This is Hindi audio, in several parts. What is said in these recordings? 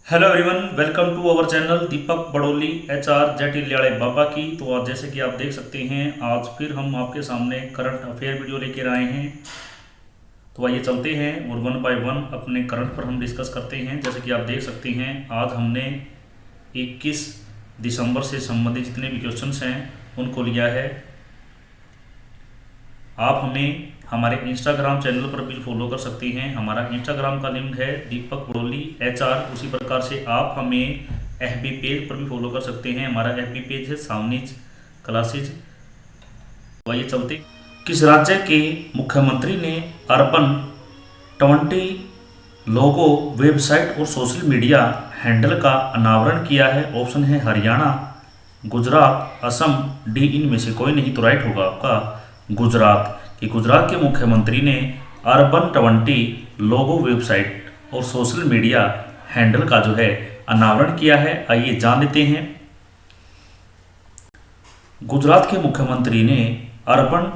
Hello everyone, welcome to our channel Deepak Badoli HR जेट इल्याड़े बाबा की। तो आज जैसे कि आप देख सकते हैं, आज फिर हम आपके सामने करंट अफेयर वीडियो लेकर आए हैं। तो आइए चलते हैं और वन बाय वन अपने करंट पर हम डिस्कस करते हैं। जैसे कि आप देख सकते हैं, आज हमने 21 दिसंबर से संबंधित जितने भी क्वेश्चंस हैं उनको लिया है। आप हमें हमारे इंस्टाग्राम चैनल पर भी फॉलो कर सकते हैं। हमारा इंस्टाग्राम का लिंक है दीपक बड़ोली एचआर। उसी प्रकार से आप हमें एफबी पेज पर भी फॉलो कर सकते हैं। हमारा एफबी पेज है सावनीज क्लासेज। तो आइए चलते। किस राज्य के मुख्यमंत्री ने अर्बन 20 लोगो वेबसाइट और सोशल मीडिया हैंडल का अनावरण किया है? ऑप्शन है हरियाणा, गुजरात, असम, डी। इनमें से कोई नहीं तो राइट होगा आपका गुजरात। कि गुजरात के मुख्यमंत्री ने अर्बन 20 लोगो वेबसाइट और सोशल मीडिया हैंडल का जो है अनावरण किया है। आइए जान लेते हैं। गुजरात के मुख्यमंत्री ने अर्बन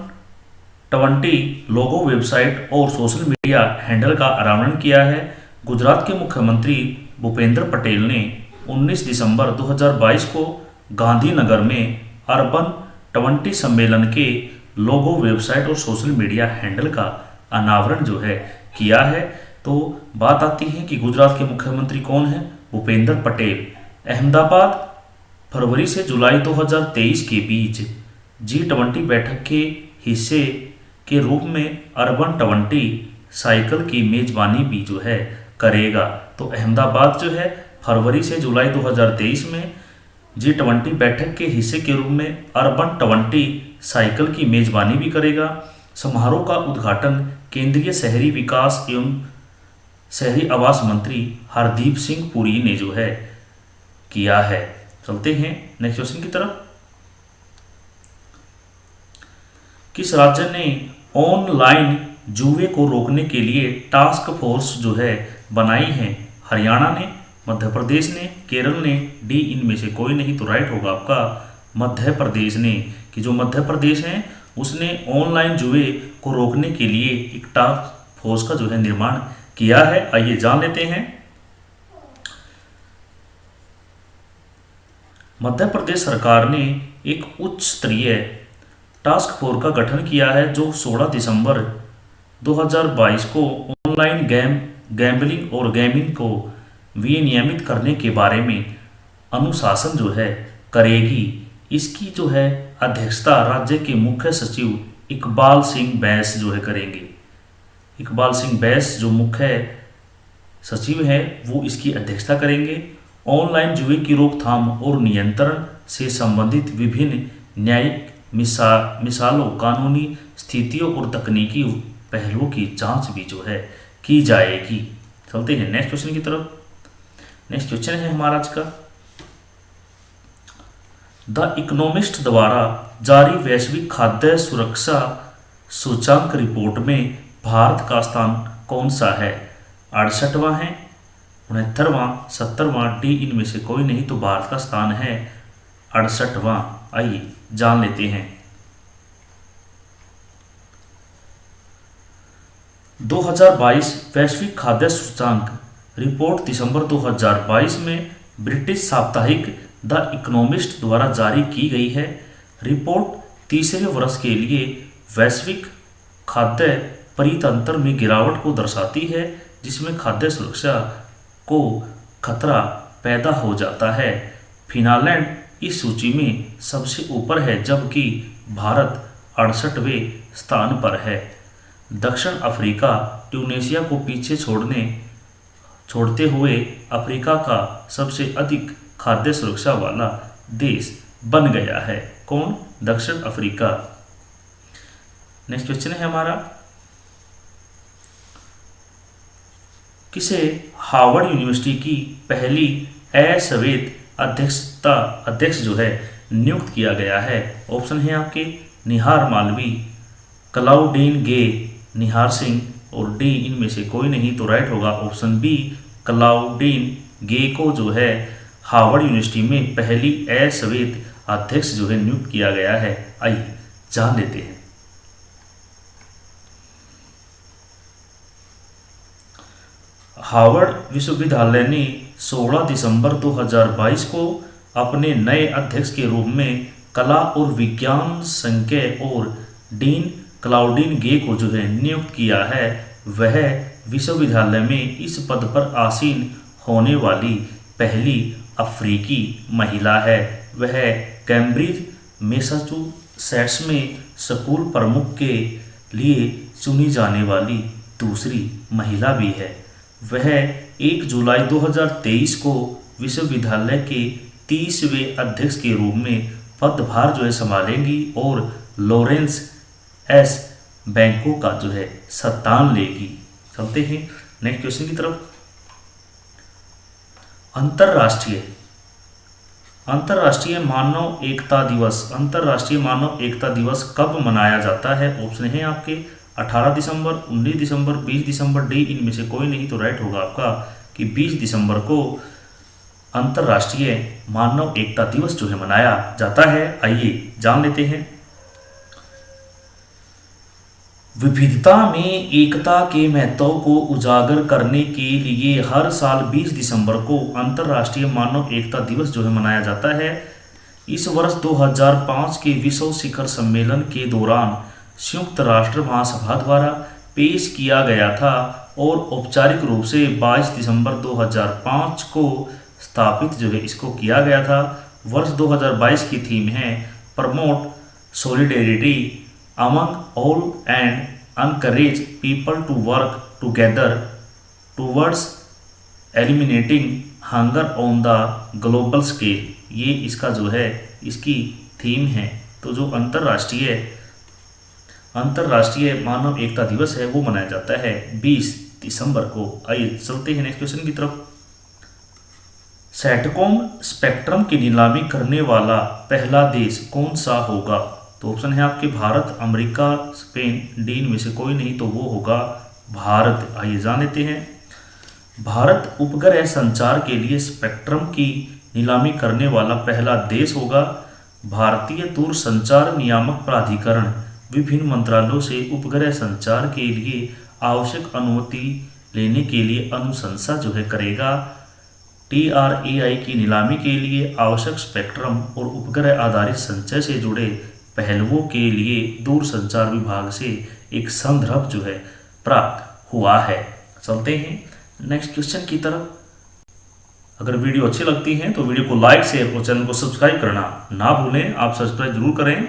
20 लोगो वेबसाइट और सोशल मीडिया हैंडल का अनावरण किया है। गुजरात के मुख्यमंत्री भूपेंद्र पटेल ने 19 दिसंबर 2022 को गांधीनगर में अर्बन 20 सम्मेलन के लोगो वेबसाइट और सोशल मीडिया हैंडल का अनावरण जो है किया है। तो बात आती है कि गुजरात के मुख्यमंत्री कौन है? भूपेंद्र पटेल। अहमदाबाद फरवरी से जुलाई 2023 के बीच G20 बैठक के हिस्से के रूप में अर्बन 20 साइकिल की मेजबानी भी जो है करेगा। तो अहमदाबाद जो है फरवरी से जुलाई 2023 में G20 बैठक के हिस्से के रूप में अर्बन 20 साइकिल की मेजबानी भी करेगा। समारोह का उद्घाटन केंद्रीय शहरी विकास एवं शहरी आवास मंत्री हरदीप सिंह पुरी ने जो है किया है। चलते हैं नेक्स्ट क्वेश्चन की तरफ। किस राज्य ने ऑनलाइन जुए को रोकने के लिए टास्क फोर्स जो है बनाई है? हरियाणा ने, मध्य प्रदेश ने, केरल ने, डी। इनमें से कोई नहीं तो राइट होगा आपका मध्य प्रदेश ने। कि जो मध्य प्रदेश है उसने ऑनलाइन जुए को रोकने के लिए एक टास्क फोर्स का जो है निर्माण किया है। आइए जान लेते हैं। मध्य प्रदेश सरकार ने एक उच्च स्तरीय टास्क फोर्स का गठन किया है जो 16 दिसंबर 2022 को ऑनलाइन गैम्बलिंग और गेमिंग को विनियमित करने के बारे में अनुशासन जो है करेगी। इसकी जो है अध्यक्षता राज्य के मुख्य सचिव इकबाल सिंह बैस जो है करेंगे। इकबाल सिंह बैस जो मुख्य सचिव है वो इसकी अध्यक्षता करेंगे। ऑनलाइन जुए की रोकथाम और नियंत्रण से संबंधित विभिन्न न्यायिक मिसालों, कानूनी स्थितियों और तकनीकी पहलुओं की जांच भी जो है की जाएगी। चलते हैं नेक्स्ट क्वेश्चन की तरफ। नेक्स्ट क्वेश्चन है हमारा आज का। द इकोनॉमिस्ट द्वारा जारी वैश्विक खाद्य सुरक्षा सूचांक रिपोर्ट में भारत का स्थान कौन सा है? 68वां है, 69वां, 70वां, डी। इनमें से कोई नहीं तो भारत का स्थान है 68वां। आइए जान लेते हैं। 2022 वैश्विक खाद्य सूचांक रिपोर्ट दिसंबर 2022 में ब्रिटिश साप्ताहिक द इकोनॉमिस्ट द्वारा जारी की गई है। रिपोर्ट तीसरे वर्ष के लिए वैश्विक खाद्य परितंत्र में गिरावट को दर्शाती है जिसमें खाद्य सुरक्षा को खतरा पैदा हो जाता है। फिनलैंड इस सूची में सबसे ऊपर है जबकि भारत 68वें स्थान पर है। दक्षिण अफ्रीका ट्यूनीशिया को पीछे छोड़ते हुए अफ्रीका का सबसे अधिक खाद्य सुरक्षा वाला देश बन गया है। कौन? दक्षिण अफ्रीका। नेक्स्ट क्वेश्चन है हमारा। किसे हार्वर्ड यूनिवर्सिटी की पहली अश्वेत अध्यक्ष जो है नियुक्त किया गया है? ऑप्शन है आपके निहार मालवी, क्लाउडीन गे, निहार सिंह और डी। इनमें से कोई नहीं तो राइट होगा ऑप्शन बी क्लाउडीन गे को जो है हार्वर्ड यूनिवर्सिटी में पहली अश्वेत अध्यक्ष जो है नियुक्त किया गया है। आइए जान लेते हैं। हार्वर्ड विश्वविद्यालय ने 16 दिसंबर 2022 को अपने नए अध्यक्ष के रूप में कला और विज्ञान संकाय और डीन क्लाउडिन गे को जो है नियुक्त किया है। वह विश्वविद्यालय में इस पद पर आसीन होने वाली पहली अफ्रीकी महिला है। वह कैम्ब्रिज मैसाचुसेट्स में स्कूल प्रमुख के लिए चुनी जाने वाली दूसरी महिला भी है। वह 1 जुलाई 2023 को विश्वविद्यालय के 30वें अध्यक्ष के रूप में पदभार जो है संभालेंगी और लॉरेंस एस बैंको का जो है स्थान लेगी। चलते हैं नेक्स्ट क्वेश्चन की तरफ। अंतर्राष्ट्रीय मानव एकता दिवस कब मनाया जाता है? ऑप्शन है आपके 18 दिसंबर, 19 दिसंबर, 20 दिसंबर, डी इनमें से कोई नहीं तो राइट होगा आपका कि 20 दिसंबर को अंतर्राष्ट्रीय मानव एकता दिवस जो है मनाया जाता है। आइए जान लेते हैं। विविधता में एकता के महत्व को उजागर करने के लिए हर साल 20 दिसंबर को अंतर्राष्ट्रीय मानव एकता दिवस जो है मनाया जाता है। इस वर्ष 2005 के विश्व शिखर सम्मेलन के दौरान संयुक्त राष्ट्र महासभा द्वारा पेश किया गया था और औपचारिक रूप से 22 दिसंबर 2005 को स्थापित जो है इसको किया गया था। वर्ष 2022 की थीम है promote solidarity among all and encourage people to work together towards eliminating hunger on the global scale। ये इसका जो है इसकी थीम है। तो जो अंतर्राष्ट्रीय मानव एकता दिवस है वो मनाया जाता है 20 दिसंबर को। आइए चलते हैं नेक्स्ट क्वेश्चन की तरफ। सैटकॉम स्पेक्ट्रम की नीलामी करने वाला पहला देश कौन सा होगा? तो ऑप्शन है आपके भारत, अमेरिका, स्पेन, डी में से कोई नहीं तो वो होगा भारत। आइए जान लेते हैं। भारत उपग्रह संचार के लिए स्पेक्ट्रम की नीलामी करने वाला पहला देश होगा। भारतीय दूरसंचार नियामक प्राधिकरण विभिन्न मंत्रालयों से उपग्रह संचार के लिए आवश्यक अनुमति लेने के लिए अनुशंसा जो है करेगा। TRAI की नीलामी के लिए आवश्यक स्पेक्ट्रम और उपग्रह आधारित संचय से जुड़े पहलुओं के लिए दूरसंचार विभाग से एक संदर्भ जो है प्राप्त हुआ है। चलते हैं नेक्स्ट क्वेश्चन की तरफ। अगर वीडियो अच्छी लगती है तो वीडियो को लाइक, शेयर और चैनल को सब्सक्राइब करना ना भूलें। आप सब्सक्राइब जरूर करें।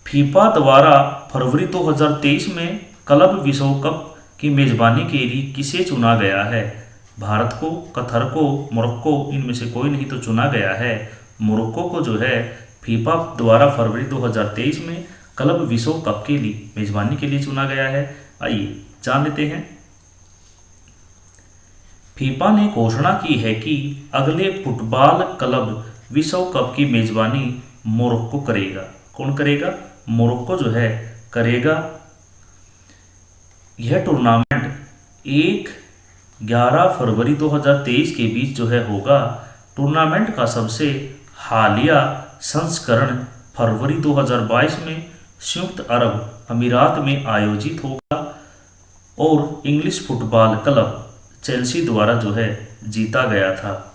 फीफा द्वारा फरवरी 2023 में क्लब विश्व कप की मेजबानी के लिए किसे चुना गया है? भारत को, कतर को, मोरक्को, इनमें से कोई नहीं तो चुना गया है मोरक्को को जो है फीफा द्वारा फरवरी 2023 में क्लब विश्व कप के लिए मेजबानी के लिए चुना गया है। आइए जान लेते हैं। फीफा ने घोषणा की है कि अगले फुटबॉल क्लब विश्व कप की मेजबानी मोरक्को करेगा। कौन करेगा? मोरक्को जो है करेगा। यह टूर्नामेंट 1-11 फरवरी 2023 के बीच जो है होगा। टूर्नामेंट का सबसे हालिया संस्करण फरवरी 2022 में संयुक्त अरब अमीरात में आयोजित होगा और इंग्लिश फुटबॉल क्लब चेल्सी द्वारा जो है जीता गया था।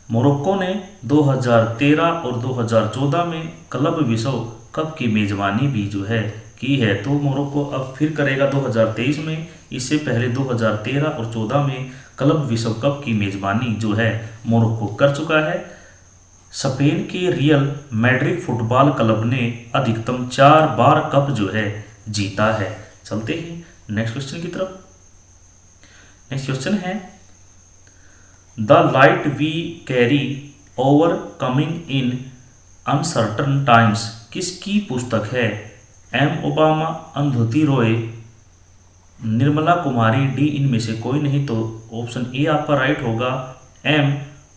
मोरक्को ने 2013 और 2014 में क्लब विश्व कप की मेजबानी भी जो है की है। तो मोरक्को अब फिर करेगा 2023 में। इससे पहले 2013 और 14 में क्लब विश्व कप की मेजबानी जो है मोरक्को कर चुका है। स्पेन के रियल मैड्रिड फुटबॉल क्लब ने अधिकतम 4 बार कप जो है जीता है। चलते हैं नेक्स्ट क्वेश्चन की तरफ। नेक्स्ट क्वेश्चन है the light we carry overcoming in uncertain times किसकी पुस्तक है? M Obama, Arundhati Roy, Nirmala Kumari, D इनमें से कोई नहीं तो ऑप्शन ए आपका राइट होगा एम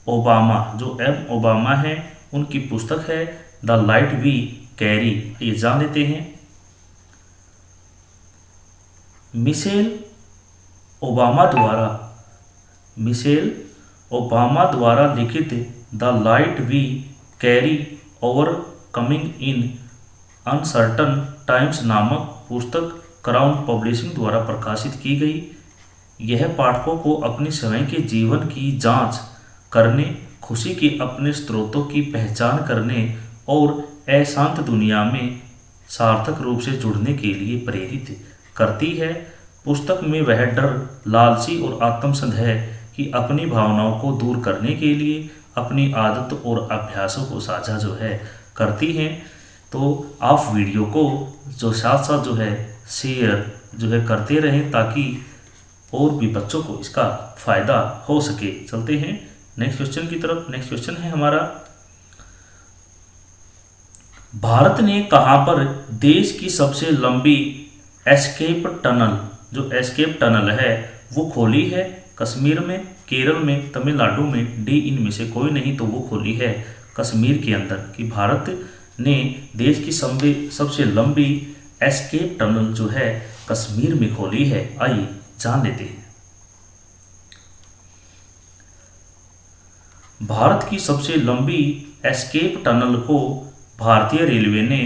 ओबामा। जो एम ओबामा है उनकी पुस्तक है द लाइट वी कैरी। ये जान लेते हैं। मिशेल ओबामा द्वारा लिखित the light we carry overcoming in uncertain times नामक पुस्तक क्राउन पब्लिशिंग द्वारा प्रकाशित की गई। यह पाठकों को अपने स्वयं के जीवन की जांच करने, खुशी के अपने स्रोतों की पहचान करने और अशांत दुनिया में सार्थक रूप से जुड़ने के लिए प्रेरित करती है। पुस्तक में वह डर, लालची और आत्मसंदेह की अपनी भावनाओं को दूर करने के लिए अपनी आदत और अभ्यासों को साझा जो है करती हैं। तो आप वीडियो को जो साथ साथ जो है शेयर जो है करते रहें ताकि और भी बच्चों को इसका फ़ायदा हो सके। चलते हैं नेक्स्ट क्वेश्चन की तरफ। नेक्स्ट क्वेश्चन है हमारा, भारत ने कहाँ पर देश की सबसे लंबी एस्केप टनल, जो एस्केप टनल है वो खोली है? कश्मीर में, केरल में, तमिलनाडु में, डी इनमें से कोई नहीं। तो वो खोली है कश्मीर के अंदर, कि भारत ने देश की सबसे लंबी एस्केप टनल जो है कश्मीर में खोली है। आइए जान लेते हैं। भारत की सबसे लंबी एस्केप टनल को भारतीय रेलवे ने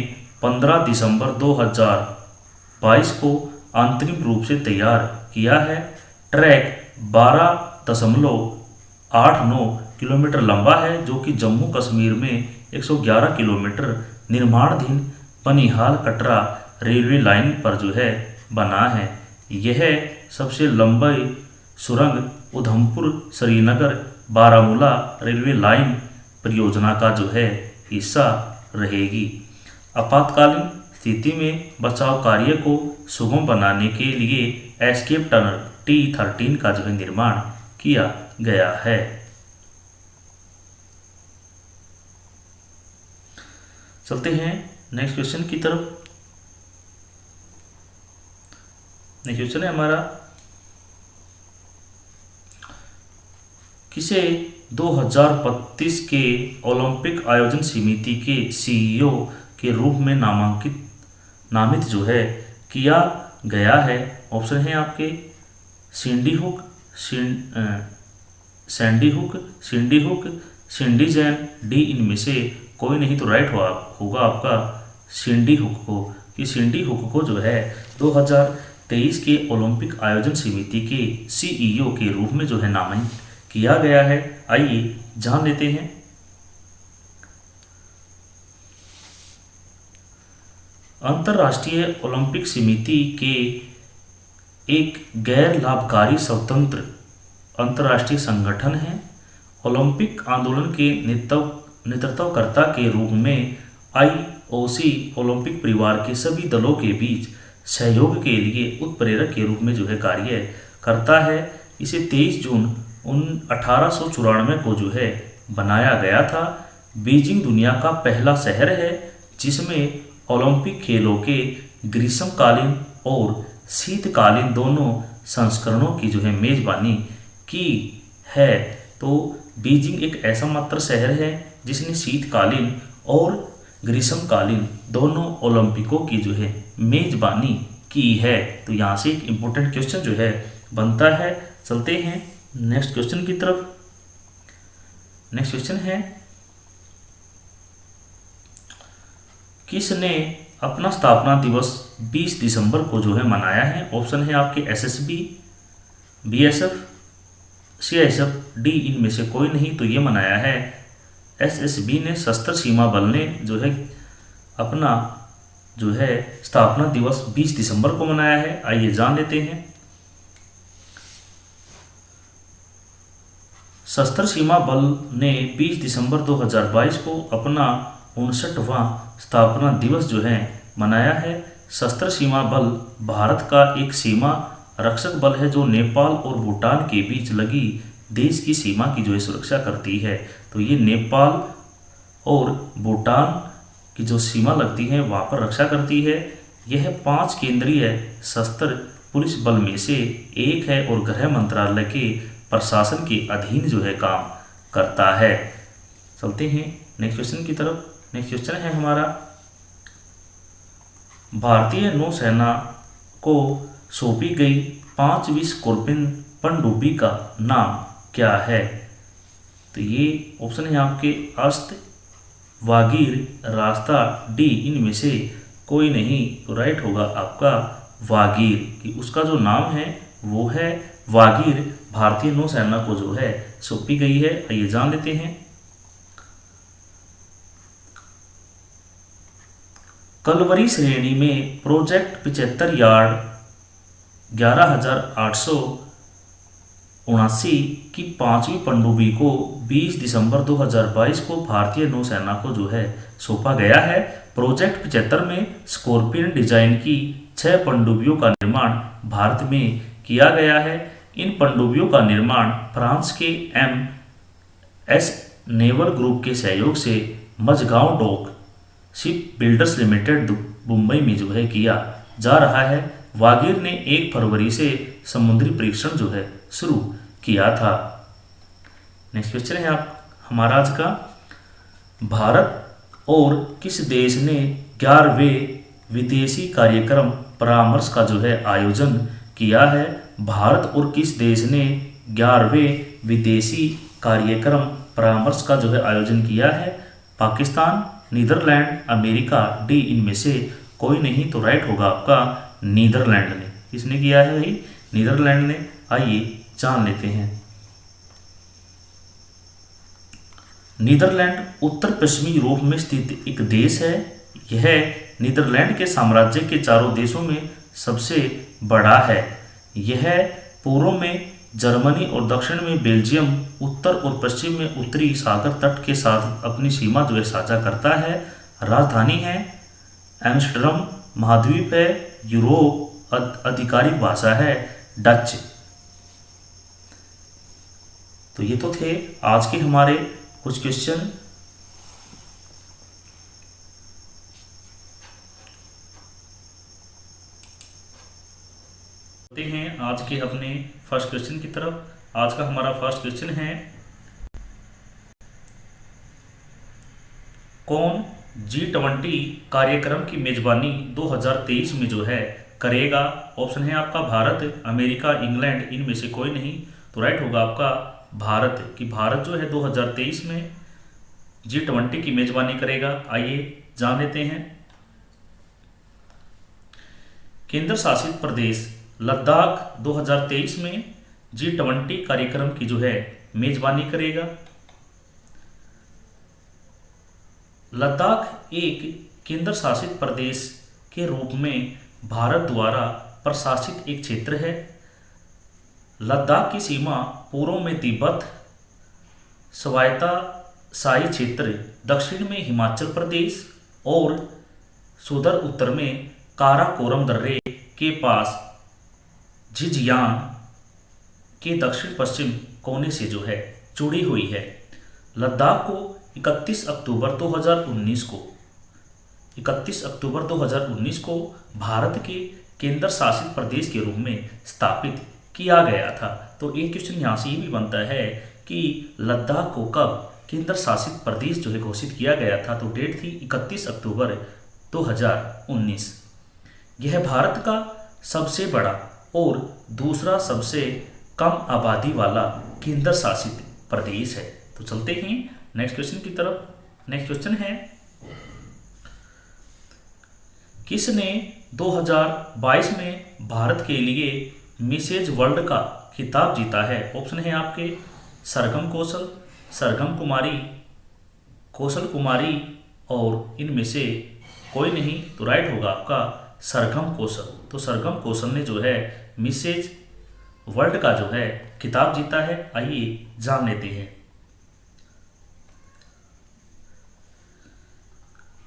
15 दिसंबर 2022 को अंतरिम रूप से तैयार किया है। ट्रैक 12.89 किलोमीटर लंबा है, जो कि जम्मू कश्मीर में 111 किलोमीटर निर्माणाधीन बनिहाल कटरा रेलवे लाइन पर जो है बना है। यह सबसे लंबी सुरंग उधमपुर श्रीनगर बारामूला रेलवे लाइन परियोजना का जो है हिस्सा रहेगी। आपातकालीन स्थिति में बचाव कार्य को सुगम बनाने के लिए एस्केप टनल T13 का जो है निर्माण किया गया है। चलते हैं नेक्स्ट क्वेश्चन की तरफ। नेक्स्ट क्वेश्चन है हमारा, किसे 2032 के ओलंपिक आयोजन समिति के CEO के रूप में नामित जो है किया गया है? ऑप्शन है आपके सिंडी hook, Sandy hook, सिंडी hook, सिंडी Jain, D इनमें से कोई नहीं। तो राइट होगा आपका सिंडी हुक को, कि सिंडी हुक को जो है 2023 के ओलंपिक आयोजन समिति के CEO के रूप में जो है नामित किया गया है। आइए जान लेते हैं। अंतर्राष्ट्रीय ओलंपिक समिति के एक गैर लाभकारी स्वतंत्र अंतर्राष्ट्रीय संगठन है। ओलंपिक आंदोलन के नेतृत्वकर्ता के रूप में IOC ओलंपिक परिवार के सभी दलों के बीच सहयोग के लिए उत्प्रेरक के रूप में जो है कार्य करता है। इसे 23 जून 1894 को जो है बनाया गया था। बीजिंग दुनिया का पहला शहर है जिसमें ओलंपिक खेलों के ग्रीष्मकालीन और शीतकालीन दोनों संस्करणों की जो है मेजबानी की है। तो बीजिंग एक ऐसा मात्र शहर है जिसने शीतकालीन और ग्रीष्मकालीन दोनों ओलंपिकों की जो है मेजबानी की है। तो यहाँ से एक इम्पोर्टेंट क्वेश्चन जो है बनता है। चलते हैं नेक्स्ट क्वेश्चन की तरफ। नेक्स्ट क्वेश्चन है, किसने अपना स्थापना दिवस 20 दिसंबर को जो है मनाया है? ऑप्शन है आपके SSB, BSF, CISF, डी इनमें से कोई नहीं। तो ये मनाया है SSB ने, सशस्त्र सीमा बल ने जो है अपना जो है स्थापना दिवस 20 दिसंबर को मनाया है। आइए जान लेते हैं। सशस्त्र सीमा बल ने 20 दिसंबर 2022 को अपना 59वां स्थापना दिवस जो है मनाया है। सशस्त्र सीमा बल भारत का एक सीमा रक्षक बल है जो नेपाल और भूटान के बीच लगी देश की सीमा की जो है सुरक्षा करती है। तो ये नेपाल और भूटान की जो सीमा लगती है वहाँ पर रक्षा करती है। यह 5 केंद्रीय सशस्त्र पुलिस बल में से एक है और गृह मंत्रालय के प्रशासन के अधीन जो है काम करता है। चलते हैं नेक्स्ट क्वेश्चन की तरफ। नेक्स्ट क्वेश्चन है हमारा, भारतीय नौसेना को सौंपी गई 5वीं स्कॉर्पियन पनडुब्बी का नाम क्या है? तो ये ऑप्शन है आपके अस्त्र, वागीर, रास्ता, डी इनमें से कोई नहीं। तो राइट होगा आपका वागीर, कि उसका जो नाम है वो है वागीर भारतीय नौसेना को जो है सौंपी गई है, आइए जान लेते हैं। कलवरी श्रेणी में प्रोजेक्ट 75 यार्ड 11,879 की 5वीं पनडुब्बी को 20 दिसंबर 2022 को भारतीय नौसेना को जो है सौंपा गया है। प्रोजेक्ट 75 में स्कॉर्पियन डिजाइन की 6 पनडुब्बियों का निर्माण भारत में किया गया है। इन पनडुब्बियों का निर्माण फ्रांस के MS नेवल ग्रुप के सहयोग से Mazagon dock ship builders limited Mumbai में जो है किया जा रहा है। वागीर ने 1 फरवरी से समुद्री परीक्षण जो है शुरू किया था। नेक्स्ट क्वेश्चन है हमारा आज का, भारत और किस देश ने 11वें विदेशी कार्यक्रम परामर्श का जो है आयोजन किया है। भारत और किस देश ने 11वें विदेशी कार्यक्रम परामर्श का जो है आयोजन किया है। पाकिस्तान, नीदरलैंड, अमेरिका, डी इनमें से कोई नहीं, तो राइट होगा आपका नीदरलैंड ने। किसने किया है भाई? नीदरलैंड ने। आइए जान लेते हैं। नीदरलैंड उत्तर पश्चिमी यूरोप में स्थित एक देश है। यह नीदरलैंड के साम्राज्य के चारों देशों में सबसे बड़ा है। यह पूर्व में जर्मनी और दक्षिण में बेल्जियम, उत्तर और पश्चिम में उत्तरी सागर तट के साथ अपनी सीमा जो है साझा करता है। राजधानी है एम्स्टर्डम। महाद्वीप है यूरोप। आधिकारिक भाषा है डच। तो ये तो थे आज के हमारे कुछ क्वेश्चन। हैं आज के अपने फर्स्ट क्वेश्चन की तरफ। आज का हमारा फर्स्ट क्वेश्चन है, कौन G20 कार्यक्रम की मेजबानी 2023 में जो है करेगा। ऑप्शन है आपका भारत, अमेरिका, इंग्लैंड, इनमें से कोई नहीं, तो राइट होगा आपका भारत। कि भारत जो है 2023 में G20 की मेजबानी करेगा। आइए जान लेते हैं। केंद्र शासित प्रदेश लद्दाख 2023 में G20 कार्यक्रम की जो है मेजबानी करेगा। लद्दाख एक केंद्र शासित प्रदेश के रूप में भारत द्वारा प्रशासित एक क्षेत्र है। लद्दाख की सीमा पूर्व में तिब्बत, स्वायत्ता शाही क्षेत्र, दक्षिण में हिमाचल प्रदेश और सुदूर उत्तर में काराकोरम दर्रे के पास झिंजियांग के दक्षिण पश्चिम कोने से जो है जुड़ी हुई है। लद्दाख को 31 अक्टूबर 2019 को भारत के केंद्र शासित प्रदेश के रूप में स्थापित किया गया था। तो एक क्वेश्चन यहाँ से ये भी बनता है कि लद्दाख को कब केंद्र शासित प्रदेश जो है घोषित किया गया था। तो डेट थी 31 अक्टूबर 2019। यह भारत का सबसे बड़ा और दूसरा सबसे कम आबादी वाला केंद्र शासित प्रदेश है। तो चलते हैं नेक्स्ट क्वेश्चन की तरफ। नेक्स्ट क्वेश्चन है, किसने 2022 में भारत के लिए मिसेज वर्ल्ड का खिताब जीता है। ऑप्शन है आपके सरगम कौशल, सरगम कुमारी, कौशल कुमारी और इनमें से कोई नहीं, तो राइट होगा आपका सरगम कौशल। तो सरगम कौशल ने जो है मिसेज वर्ल्ड का जो है खिताब जीता है। आइए जान लेते हैं।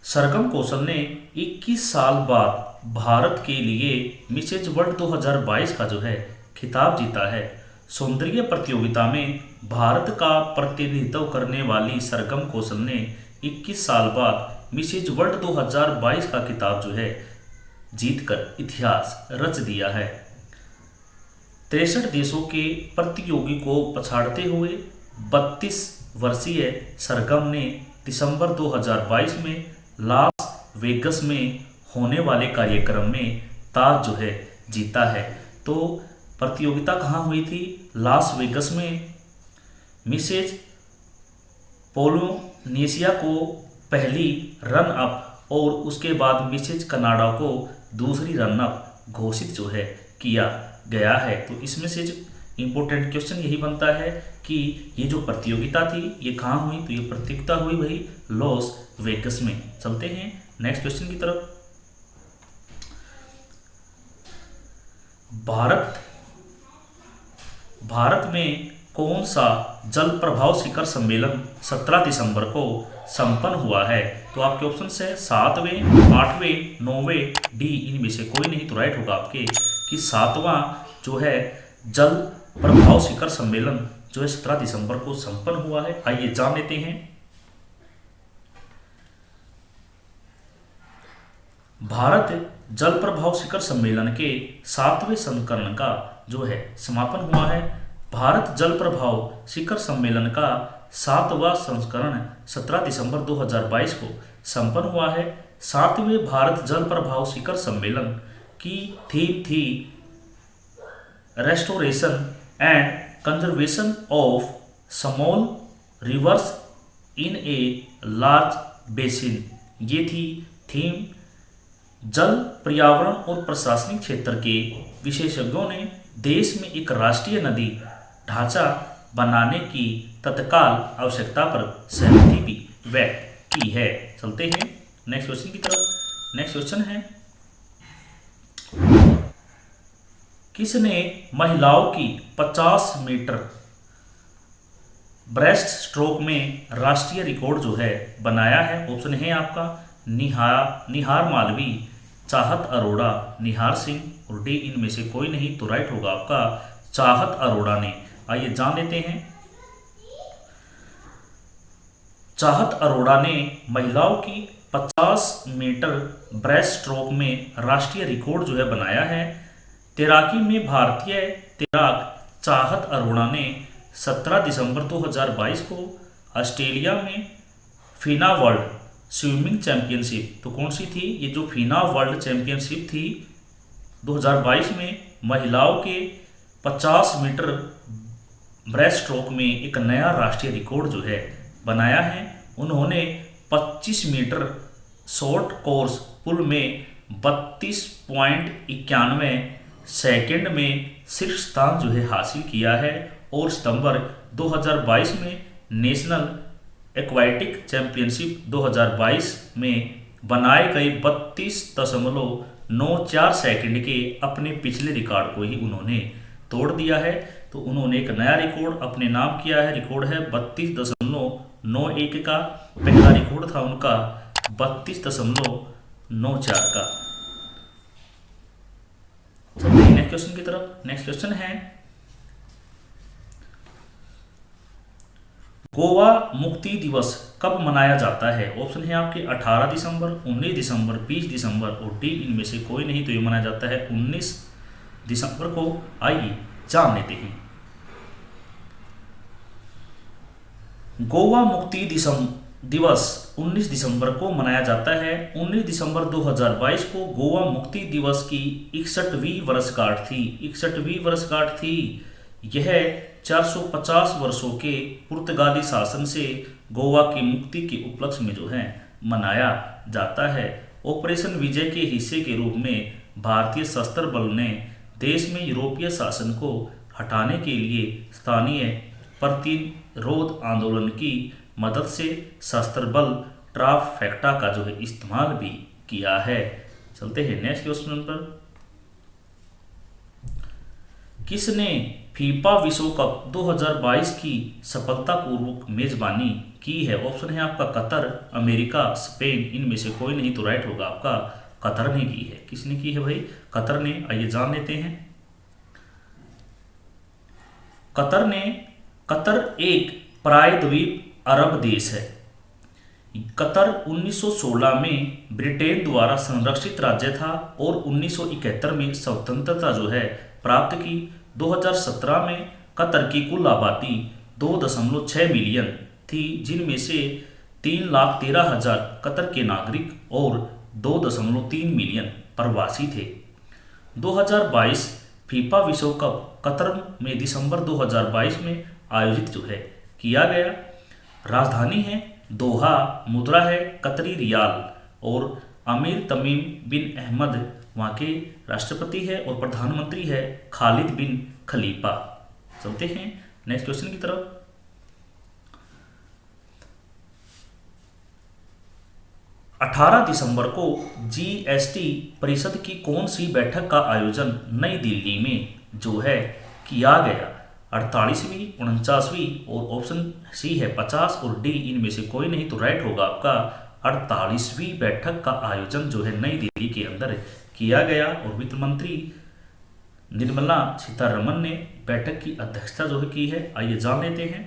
सरगम कौशल ने 21 साल बाद भारत के लिए मिसेज वर्ल्ड 2022 का जो है खिताब जीता है। सौंदर्य प्रतियोगिता में भारत का प्रतिनिधित्व करने वाली सरगम कौशल ने 21 साल बाद मिसेज वर्ल्ड 2022 का खिताब जो है जीतकर इतिहास रच दिया है। 63 देशों के प्रतियोगी को पछाड़ते हुए 32 वर्षीय सरगम ने दिसंबर 2022 में लास वेगस में होने वाले कार्यक्रम में ताज जो है जीता है। तो प्रतियोगिता कहाँ हुई थी? लास वेगस में। मिसेज पोलिनेशिया को पहली रन अप और उसके बाद मिसेज कनाडा को दूसरी रन अप घोषित जो है किया गया है। तो इसमें से इंपॉर्टेंट क्वेश्चन यही बनता है कि ये जो प्रतियोगिता थी ये कहाँ हुई, तो ये प्रतियोगिता हुई भाई लॉस वेगस में। चलते हैं नेक्स्ट क्वेश्चन की तरफ। भारत में कौन सा जल प्रभाव शिखर सम्मेलन 17 दिसंबर को संपन्न हुआ है? तो आपके ऑप्शन है 7वें, 8वें, 9वें, डी, इनमें से कोई नहीं। तो राइट होगा आपके कि 7वां जो है जल प्रभाव शिखर सम्मेलन जो है 17 दिसंबर को संपन्न हुआ है। आइए जान लेते हैं। भारत जल प्रभाव शिखर सम्मेलन के 7वें संस्करण का जो है समापन हुआ है। भारत जल प्रभाव शिखर सम्मेलन का 7वां संस्करण 17 दिसंबर 2022 को संपन्न हुआ है। 7वें भारत जल प्रभाव शिखर सम्मेलन की थीम थी restoration and conservation of small reverse in a large basin. ये थी थीम। जल, पर्यावरण और प्रशासनिक क्षेत्र के विशेषज्ञों ने देश में एक राष्ट्रीय नदी ढांचा बनाने की तत्काल आवश्यकता पर सहमति भी व्यक्त की है। चलते हैं नेक्स्ट क्वेश्चन की तरफ। नेक्स्ट क्वेश्चन है, किसने महिलाओं की 50 मीटर ब्रेस्ट स्ट्रोक में राष्ट्रीय रिकॉर्ड जो है बनाया है? ऑप्शन है आपका निहार मालवी, चाहत अरोड़ा, निहार सिंह और डी, इनमें से कोई नहीं। तो राइट होगा आपका चाहत अरोड़ा ने। आइए जान लेते हैं। चाहत अरोड़ा ने महिलाओं की 50 मीटर ब्रेस्ट स्ट्रोक में राष्ट्रीय रिकॉर्ड जो है बनाया है। तैराकी में भारतीय तैराक चाहत अरोड़ा ने 17 दिसंबर 2022 को ऑस्ट्रेलिया में फीना वर्ल्ड स्विमिंग चैंपियनशिप, तो कौन सी थी ये जो फीना वर्ल्ड चैंपियनशिप थी 2022 में, महिलाओं के 50 मीटर ब्रेस्ट स्ट्रोक में एक नया राष्ट्रीय रिकॉर्ड जो है बनाया है। उन्होंने 25 मीटर शॉर्ट कोर्स पुल में 32.91 सेकंड में शीर्ष स्थान जो है हासिल किया है और सितंबर 2022 में नेशनल एक्वाटिक चैंपियनशिप 2022 में बनाए गए 32.94 सेकंड के अपने पिछले रिकॉर्ड को ही उन्होंने तोड़ दिया है। तो उन्होंने एक नया रिकॉर्ड अपने नाम किया है। रिकॉर्ड है 32.91 का। पहला रिकॉर्ड था उनका 32.94 का। नेक्स्ट क्वेश्चन की तरफ। नेक्स्ट क्वेश्चन है, गोवा मुक्ति दिवस कब मनाया जाता है? ऑप्शन है आपके 18 दिसंबर, 19 दिसंबर, 20 दिसंबर और डी, इनमें से कोई नहीं। तो ये मनाया जाता है 19 दिसंबर को। आइए जान लेते हैं। गोवा मुक्ति दिवस 19 दिसंबर को मनाया जाता है। 19 दिसंबर 2022 को गोवा मुक्ति दिवस की 61वीं वर्षगांठ थी। 61वीं वर्षगांठ थी। यह 450 वर्षों के पुर्तगाली शासन से गोवा की मुक्ति के उपलक्ष्य में जो है मनाया जाता है। ऑपरेशन विजय के हिस्से के रूप में भारतीय सशस्त्र बल ने देश में यूरोपीय शासन को हटाने के लिए स्थानीय प्रतिरोध आंदोलन की मदद से सशस्त्र बल ट्राफेक्टा का जो है इस्तेमाल भी किया है। चलते हैं नेक्स्ट क्वेश्चन पर। किसने फीफा विश्व कप 2022 की सफलतापूर्वक मेजबानी की है? ऑप्शन है आपका कतर, अमेरिका, स्पेन, इनमें से कोई नहीं। तो राइट होगा आपका कतर ने की है। किसने की है भाई? कतर ने। आइए जान लेते हैं। कतर एक प्रायद्वीप अरब देश है। कतर 1916 में ब्रिटेन द्वारा संरक्षित राज्य था और 1971 में स्वतंत्रता जो है प्राप्त की। 2017 में कतर की कुल आबादी 2.6 मिलियन थी, जिनमें से 3,13,000 कतर के नागरिक और 2.3 मिलियन प्रवासी थे। 2022 फीफा विश्व कप कतर में दिसंबर 2022 में आयोजित जो है किया गया। राजधानी है दोहा, मुद्रा है कतरी रियाल और अमीर तमीम बिन अहमद वहाँ के राष्ट्रपति है और प्रधानमंत्री है खालिद बिन खलीफा। चलते हैं नेक्स्ट क्वेश्चन की तरफ। 18 दिसंबर को जीएसटी परिषद की कौन सी बैठक का आयोजन नई दिल्ली में जो है किया गया? 48वीं, 49वीं और ऑप्शन सी है 50 और डी इनमें से कोई नहीं, तो राइट होगा आपका 48वीं बैठक का आयोजन जो है नई दिल्ली के अंदर किया गया। और वित्त मंत्री निर्मला सीतारमन ने बैठक की अध्यक्षता जो है की है। आइए जान लेते हैं।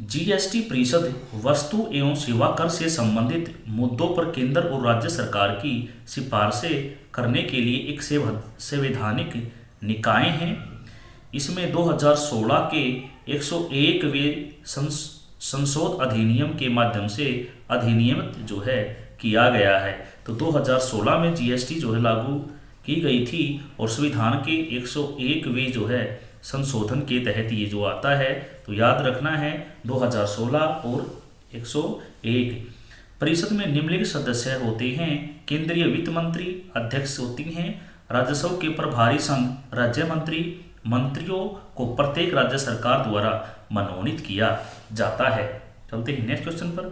जीएसटी परिषद वस्तु एवं सेवा कर से संबंधित मुद्दों पर केंद्र और राज्य सरकार की सिफारिशें करने के लिए एक संवैधानिक निकाय हैं। इसमें 2016 के 101वें संशोध अधिनियम के माध्यम से अधिनियमित जो है किया गया है। तो 2016 में जीएसटी जो है लागू की गई थी और संविधान के 101वें जो है संशोधन के तहत ये जो आता है, तो याद रखना है 2016 और 101। परिषद में निम्नलिखित सदस्य होते हैं। केंद्रीय वित्त मंत्री अध्यक्ष होती हैं। राजस्व के प्रभारी संघ राज्य मंत्री, मंत्रियों को प्रत्येक राज्य सरकार द्वारा मनोनीत किया जाता है। चलते हैं नेक्स्ट क्वेश्चन पर।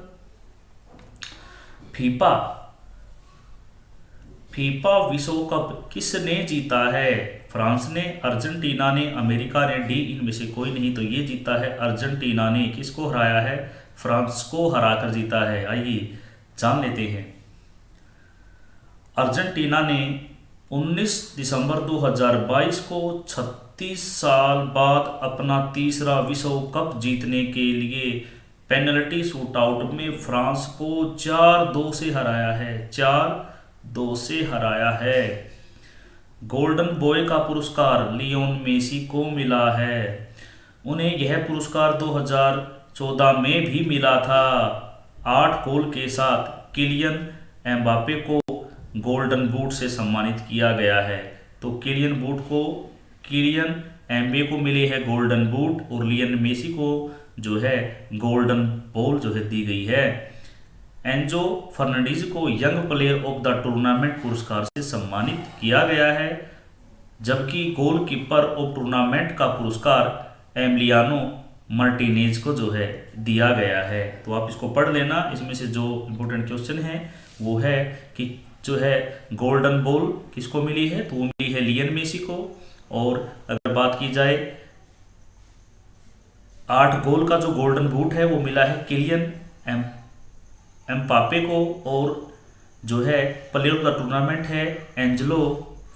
फीफा विश्व कप किसने जीता है? फ्रांस ने, अर्जेंटीना ने, अमेरिका ने, डी इनमें से कोई नहीं, तो ये जीता है अर्जेंटीना ने। किसको हराया है? फ्रांस को हराकर जीता है। आइए जान लेते हैं। अर्जेंटीना ने 19 दिसंबर 2022 को 36 साल बाद अपना तीसरा विश्व कप जीतने के लिए पेनल्टी शूटआउट में फ्रांस को 4-2 से हराया है। 4-2 से हराया है। गोल्डन बॉय का पुरस्कार लियोन मेसी को मिला है। उन्हें यह पुरस्कार 2014 में भी मिला था। 8 गोल के साथ किलियन एम्बापे को गोल्डन बूट से सम्मानित किया गया है। तो किलियन एम्बे को मिले है गोल्डन बूट और लियन मेसी को जो है गोल्डन बॉल जो है दी गई है। एंजो फर्नांडीज को young player of the tournament पुरस्कार से सम्मानित किया गया है, जबकि गोलकीपर ऑफ टूर्नामेंट का पुरस्कार एमिलियानो मार्टिनेज को जो है दिया गया है। तो आप इसको पढ़ लेना। इसमें से जो इम्पोर्टेंट क्वेश्चन है वो है कि जो है गोल्डन बॉल किसको मिली है, तो वो मिली है लियन मेसी को। और अगर बात की जाए 8 गोल का जो गोल्डन बूट है वो मिला है किलियन एम्बापे को। और जो है प्लेयर ऑफ द टूर्नामेंट है एंजेलो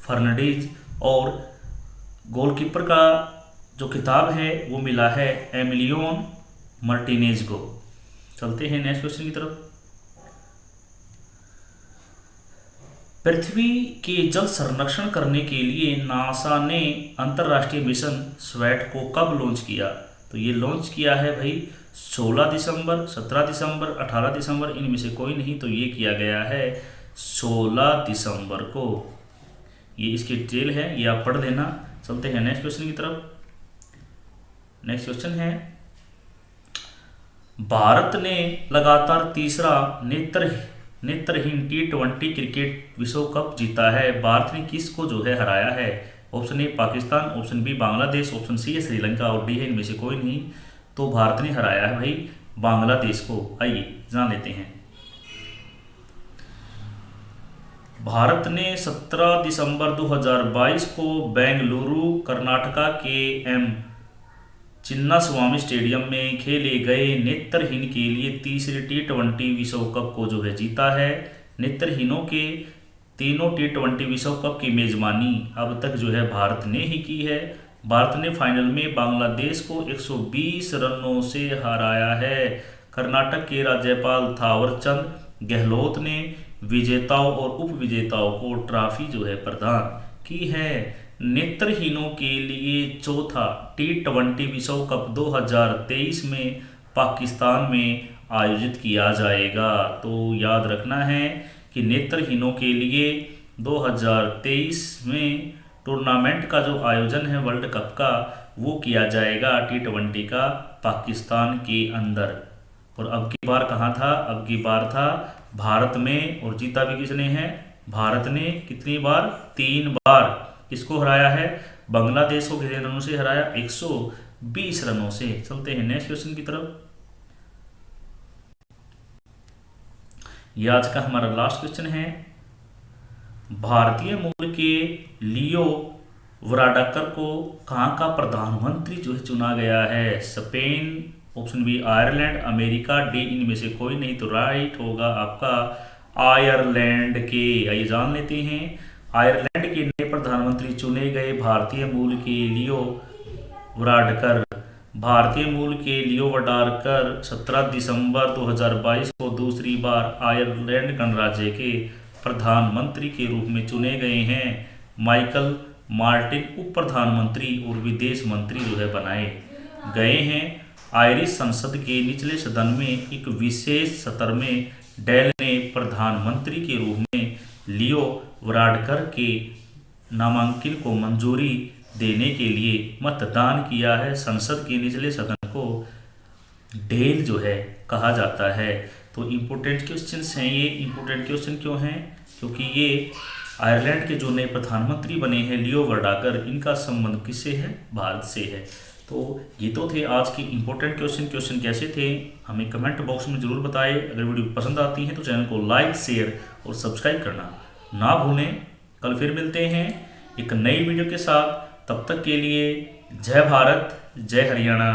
फर्नांडीज। और गोलकीपर का जो खिताब है वो मिला है एमिलियन मार्टिनेज को। चलते हैं नेक्स्ट क्वेश्चन की तरफ। पृथ्वी के जल संरक्षण करने के लिए नासा ने अंतरराष्ट्रीय मिशन स्वेट को कब लॉन्च किया? तो ये लॉन्च किया है भाई 16 दिसंबर, 17 दिसंबर, 18 दिसंबर, इनमें से कोई नहीं, तो ये किया गया है 16 दिसंबर को। ये इसकी डिटेल है, ये आप पढ़ लेना। चलते हैं नेक्स्ट क्वेश्चन की तरफ। नेक्स्ट क्वेश्चन है, भारत ने लगातार तीसरा नेत्रहीन T20 क्रिकेट विश्व कप जीता है। भारत ने किसको जो है हराया है? Option A Pakistan, option B Bangladesh, option C है श्रीलंका और डी है इनमें से कोई नहीं, तो भारत ने हराया है भाई बांग्लादेश को। आइए जान लेते हैं। भारत ने 17 दिसंबर 2022 को बेंगलुरु कर्नाटका के एम चिन्नास्वामी स्टेडियम में खेले गए नेत्रहीन के लिए तीसरे T20 विश्व कप को जो है जीता है। नेत्रहीनों के तीनों T20 विश्व कप की मेजबानी अब तक जो है भारत ने ही की है। भारत ने फाइनल में बांग्लादेश को 120 रनों से हराया है। कर्नाटक के राज्यपाल थावरचंद गहलोत ने विजेताओं और उप विजेताओं को ट्रॉफी जो है प्रदान की है। नेत्रहीनों के लिए चौथा T20 विश्व कप 2023 में पाकिस्तान में आयोजित किया जाएगा। तो याद रखना है कि नेत्रहीनों के लिए 2023 में टूर्नामेंट का जो आयोजन है वर्ल्ड कप का वो किया जाएगा T20 का पाकिस्तान के अंदर। और अब की बार कहाँ था? अब की बार था भारत में। और जीता भी किसने है? भारत ने कितनी बार? 3 बार। किसको हराया है? बांग्लादेश को कितने रनों से हराया? 120 रनों से। चलते हैं नेक्स्ट क्वेश्चन की तरफ। ये आज का हमारा लास्ट क्वेश्चन है। भारतीय मूल के लियो वराडाकर को कहाँ का प्रधानमंत्री जो है चुना गया है? Spain, option B Ireland, America, D इनमें से कोई नहीं, तो राइट होगा आपका आयरलैंड के। आइए जान लेते हैं। आयरलैंड के नए प्रधानमंत्री चुने गए भारतीय मूल के लियो वराडकर। भारतीय मूल के लियो वराडकर 17 दिसंबर 2022 को दूसरी बार आयरलैंड गणराज्य के प्रधानमंत्री के रूप में चुने गए हैं। माइकल मार्टिन उप प्रधानमंत्री और विदेश मंत्री जो है बनाए गए हैं। आयरिश संसद के निचले सदन में एक विशेष सत्र में डेल ने प्रधानमंत्री के रूप में लियो वराडकर के नामांकन को मंजूरी देने के लिए मतदान किया है। संसद के निचले सदन को डेल जो है कहा जाता है। तो इम्पोर्टेंट क्वेश्चंस हैं ये। इम्पोर्टेंट क्वेश्चन क्यों हैं? क्योंकि ये आयरलैंड के जो नए प्रधानमंत्री बने हैं लियो वराडकर, इनका संबंध किससे है? भारत से है। तो ये तो थे आज के इम्पोर्टेंट क्वेश्चन। क्वेश्चन कैसे थे हमें कमेंट बॉक्स में ज़रूर बताएं। अगर वीडियो पसंद आती है तो चैनल को लाइक, शेयर और सब्सक्राइब करना ना भूलें। कल फिर मिलते हैं एक नई वीडियो के साथ। तब तक के लिए जय भारत, जय हरियाणा।